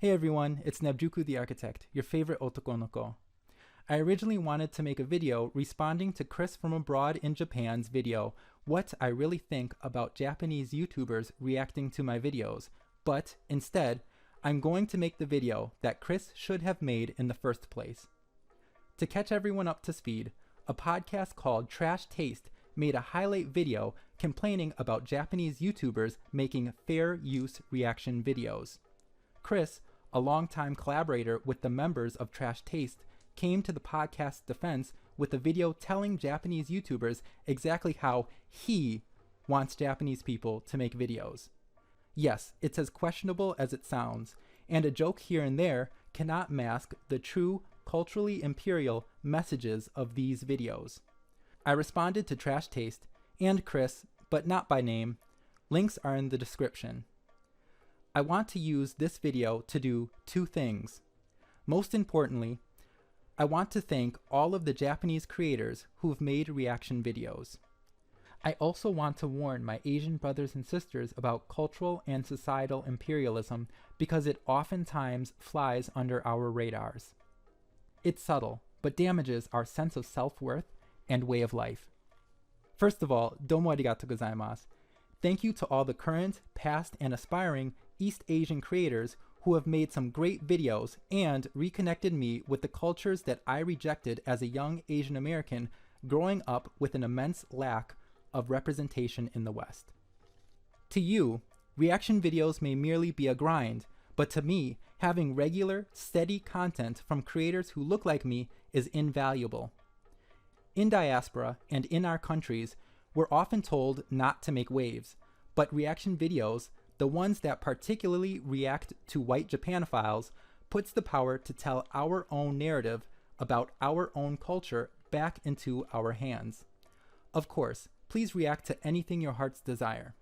Hey everyone, it's Juku the Architect, your favorite otokonoko. I originally wanted to make a video responding to Chris from Abroad in Japan's video, What I Really Think About Japanese YouTubers Reacting to My Videos, but instead, I'm going to make the video that Chris should have made in the first place. To catch everyone up to speed, a podcast called Trash Taste made a highlight video complaining about Japanese YouTubers making fair use reaction videos. Chris, a longtime collaborator with the members of Trash Taste, came to the podcast's defense with a video telling Japanese YouTubers exactly how he wants Japanese people to make videos. Yes, it's as questionable as it sounds, and a joke here and there cannot mask the true culturally imperial messages of these videos. I responded to Trash Taste and Chris, but not by name. Links are in the description. I want to use this video to do two things. Most importantly, I want to thank all of the Japanese creators who've made reaction videos. I also want to warn my Asian brothers and sisters about cultural and societal imperialism because it oftentimes flies under our radars. It's subtle, but damages our sense of self-worth and way of life. First of all, domo arigatou gozaimasu. Thank you to all the current, past, and aspiring East Asian creators who have made some great videos and reconnected me with the cultures that I rejected as a young Asian American growing up with an immense lack of representation in the West. To you, reaction videos may merely be a grind, but to me, having regular, steady content from creators who look like me is invaluable. In diaspora and in our countries, we're often told not to make waves, but reaction videos, the ones that particularly react to white Japanophiles, puts the power to tell our own narrative about our own culture back into our hands. Of course, please react to anything your hearts desire.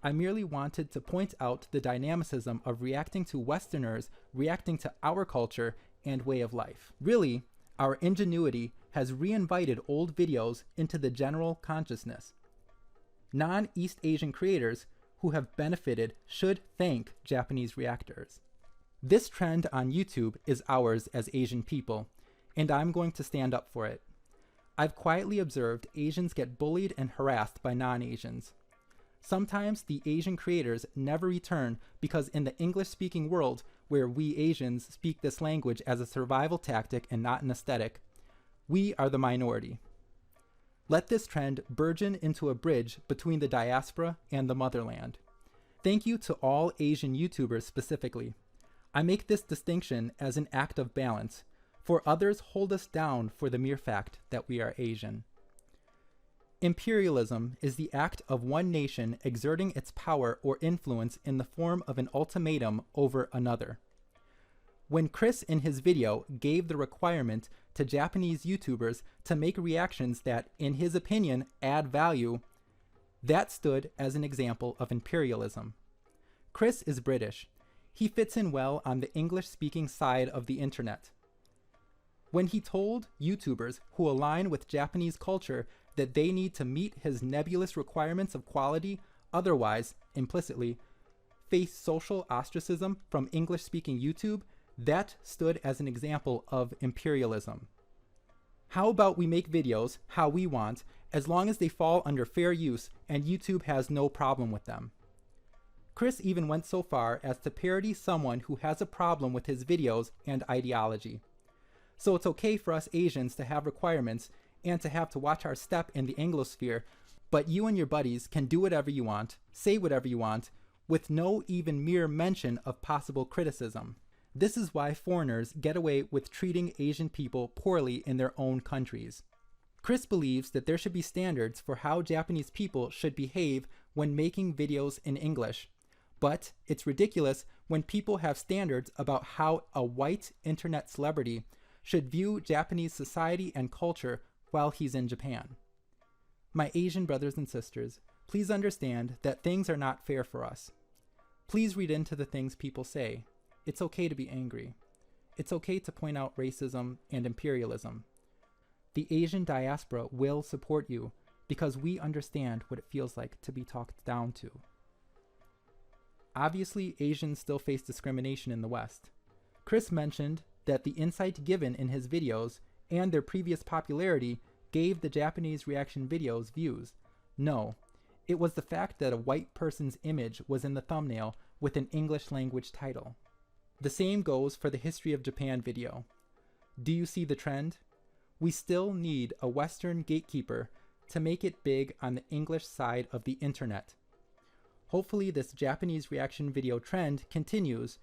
I merely wanted to point out the dynamicism of reacting to Westerners reacting to our culture and way of life. Really, our ingenuity has reinvited old videos into the general consciousness. Non-East Asian creators who have benefited should thank Japanese reactors. This trend on YouTube is ours as Asian people, and I'm going to stand up for it. I've quietly observed Asians get bullied and harassed by non-Asians. Sometimes the Asian creators never return because in the English-speaking world, where we Asians speak this language as a survival tactic and not an aesthetic, we are the minority. Let this trend burgeon into a bridge between the diaspora and the motherland. Thank you to all Asian YouTubers specifically. I make this distinction as an act of balance, for others hold us down for the mere fact that we are Asian. Imperialism is the act of one nation exerting its power or influence in the form of an ultimatum over another. When Chris in his video gave the requirement to Japanese YouTubers to make reactions that, in his opinion, add value, that stood as an example of imperialism. Chris is British. He fits in well on the English-speaking side of the internet. When he told YouTubers who align with Japanese culture that they need to meet his nebulous requirements of quality, otherwise, implicitly, face social ostracism from English-speaking YouTube, that stood as an example of imperialism. How about we make videos how we want, as long as they fall under fair use and YouTube has no problem with them? Chris even went so far as to parody someone who has a problem with his videos and ideology. So it's okay for us Asians to have requirements and to have to watch our step in the Anglosphere, but you and your buddies can do whatever you want, say whatever you want, with no even mere mention of possible criticism. This is why foreigners get away with treating Asian people poorly in their own countries. Chris believes that there should be standards for how Japanese people should behave when making videos in English. But it's ridiculous when people have standards about how a white internet celebrity should view Japanese society and culture while he's in Japan. My Asian brothers and sisters, please understand that things are not fair for us. Please read into the things people say. It's okay to be angry. It's okay to point out racism and imperialism. The Asian diaspora will support you because we understand what it feels like to be talked down to. Obviously, Asians still face discrimination in the West. Chris mentioned that the insight given in his videos and their previous popularity gave the Japanese reaction videos views. No, it was the fact that a white person's image was in the thumbnail with an English language title. The same goes for the History of Japan video. Do you see the trend? We still need a Western gatekeeper to make it big on the English side of the internet. Hopefully this Japanese reaction video trend continues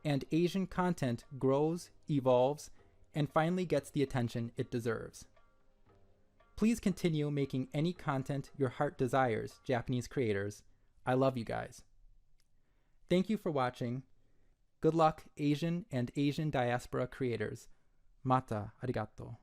and Asian content grows, evolves, and finally gets the attention it deserves. Please continue making any content your heart desires, Japanese creators. I love you guys. Thank you for watching. Good luck, Asian and Asian diaspora creators. Mata arigato.